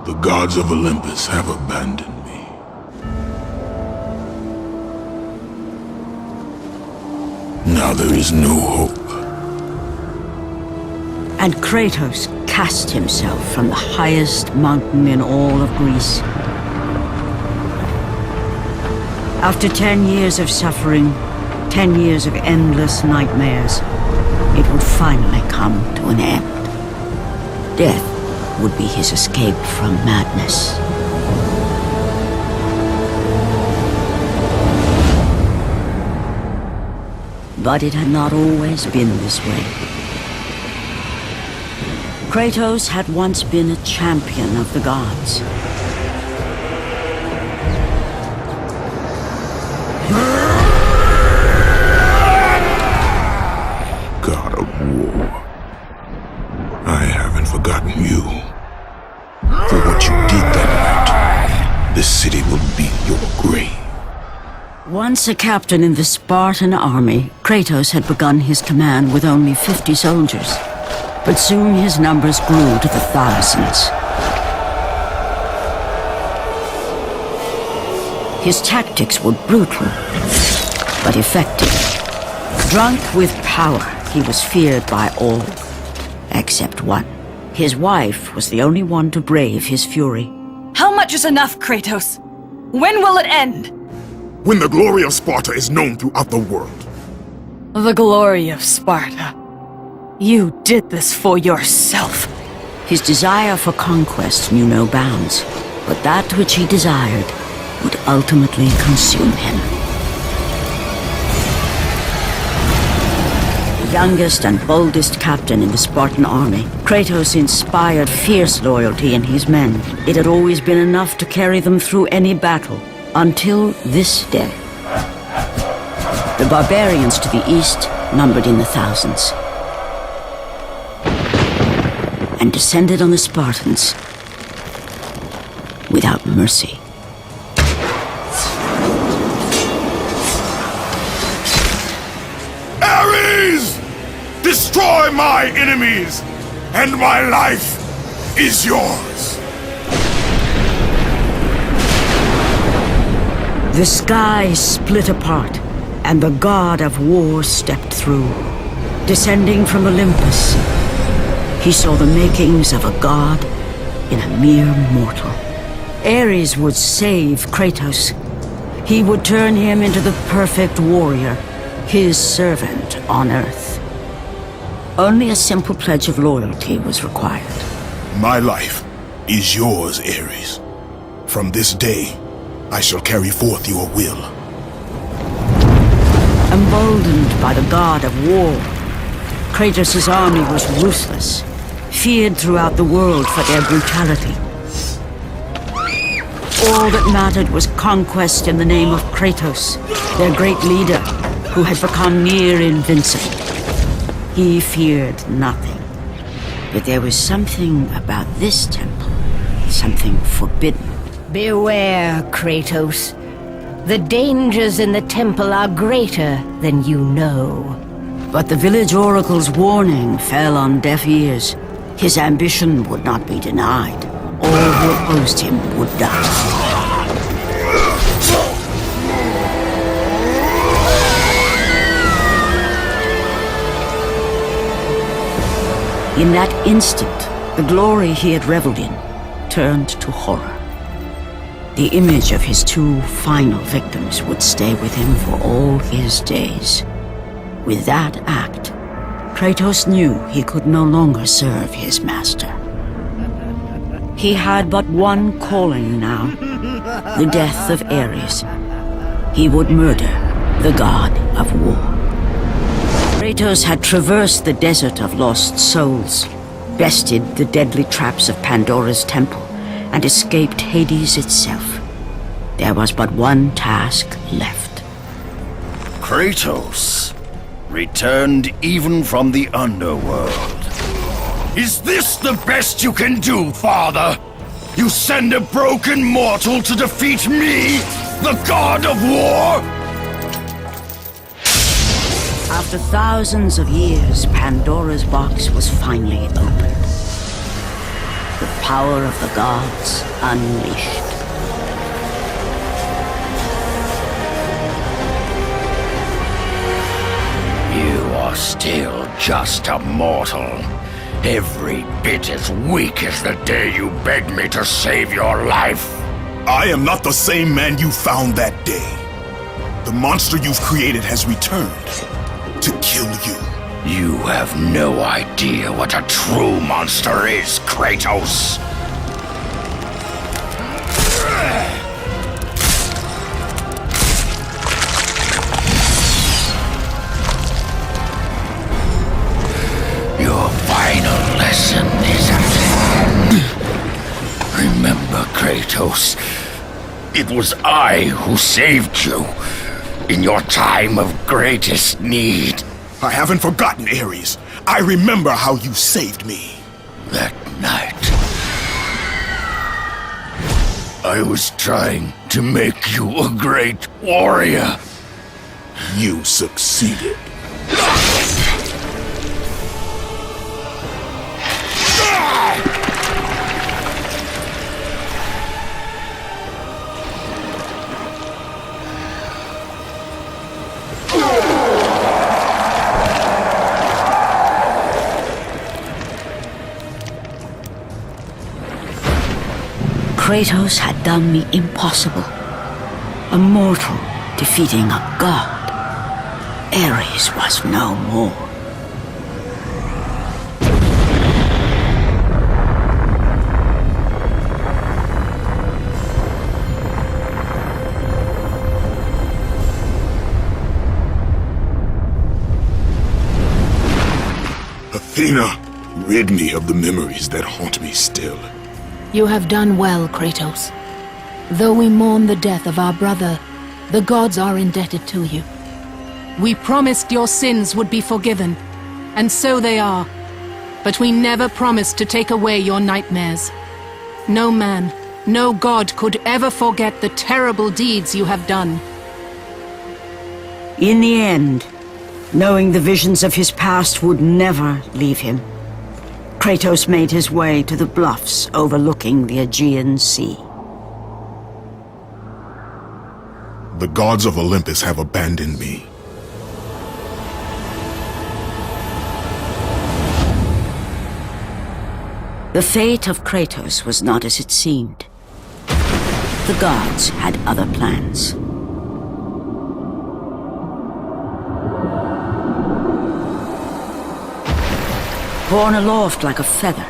The gods of Olympus have abandoned me. Now there is no hope. And Kratos cast himself from the highest mountain in all of Greece. After 10 years of suffering, 10 years of endless nightmares, it would finally come to an end. Death would be his escape from madness. But it had not always been this way. Kratos had once been a champion of the gods. God of war. I haven't forgotten you. For what you did that night, this city will be your grave. Once a captain in the Spartan army, Kratos had begun his command with only 50 soldiers. But soon his numbers grew to the thousands. His tactics were brutal, but effective. Drunk with power, he was feared by all, except one. His wife was the only one to brave his fury. How much is enough, Kratos? When will it end? When the glory of Sparta is known throughout the world. The glory of Sparta. You did this for yourself. His desire for conquest knew no bounds, but that which he desired would ultimately consume him. The youngest and boldest captain in the Spartan army, Kratos inspired fierce loyalty in his men. It had always been enough to carry them through any battle, until this day. The barbarians to the east numbered in the thousands, and descended on the Spartans without mercy. Ares! Destroy my enemies, and my life is yours. The sky split apart, and the god of war stepped through. Descending from Olympus, he saw the makings of a god in a mere mortal. Ares would save Kratos. He would turn him into the perfect warrior, his servant on Earth. Only a simple pledge of loyalty was required. My life is yours, Ares. From this day, I shall carry forth your will. Emboldened by the god of war, Kratos' army was ruthless, feared throughout the world for their brutality. All that mattered was conquest in the name of Kratos, their great leader, who had become near invincible. He feared nothing. But there was something about this temple, something forbidden. Beware, Kratos. The dangers in the temple are greater than you know. But the village oracle's warning fell on deaf ears. His ambition would not be denied. All who opposed him would die. In that instant, the glory he had reveled in turned to horror. The image of his two final victims would stay with him for all his days. With that act, Kratos knew he could no longer serve his master. He had but one calling now, the death of Ares. He would murder the god of war. Kratos had traversed the desert of lost souls, bested the deadly traps of Pandora's temple, and escaped Hades itself. There was but one task left. Kratos returned even from the underworld. Is this the best you can do, father? You send a broken mortal to defeat me, the god of war? After thousands of years, Pandora's box was finally opened. The power of the gods unleashed. You are still just a mortal. Every bit as weak as the day you begged me to save your life. I am not the same man you found that day. The monster you've created has returned to kill you. You have no idea what a true monster is, Kratos. Your final lesson is at hand. Remember, Kratos, it was I who saved you in your time of greatest need. I haven't forgotten, Ares. I remember how you saved me. That night, I was trying to make you a great warrior. You succeeded. Kratos had done the impossible. A mortal defeating a god. Ares was no more. Athena, rid me of the memories that haunt me still. You have done well, Kratos. Though we mourn the death of our brother, the gods are indebted to you. We promised your sins would be forgiven, and so they are. But we never promised to take away your nightmares. No man, no god could ever forget the terrible deeds you have done. In the end, knowing the visions of his past would never leave him, Kratos made his way to the bluffs overlooking the Aegean Sea. The gods of Olympus have abandoned me. The fate of Kratos was not as it seemed. The gods had other plans. Borne aloft like a feather,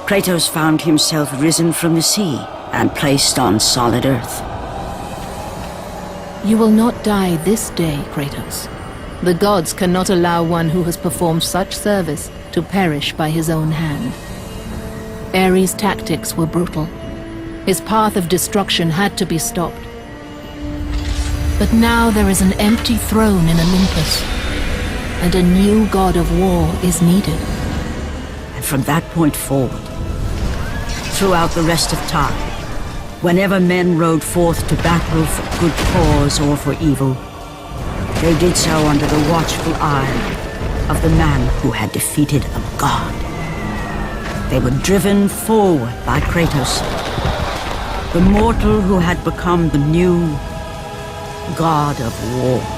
Kratos found himself risen from the sea and placed on solid earth. You will not die this day, Kratos. The gods cannot allow one who has performed such service to perish by his own hand. Ares' tactics were brutal. His path of destruction had to be stopped. But now there is an empty throne in Olympus, and a new god of war is needed. And from that point forward, throughout the rest of time, whenever men rode forth to battle for good cause or for evil, they did so under the watchful eye of the man who had defeated a god. They were driven forward by Kratos, the mortal who had become the new god of war.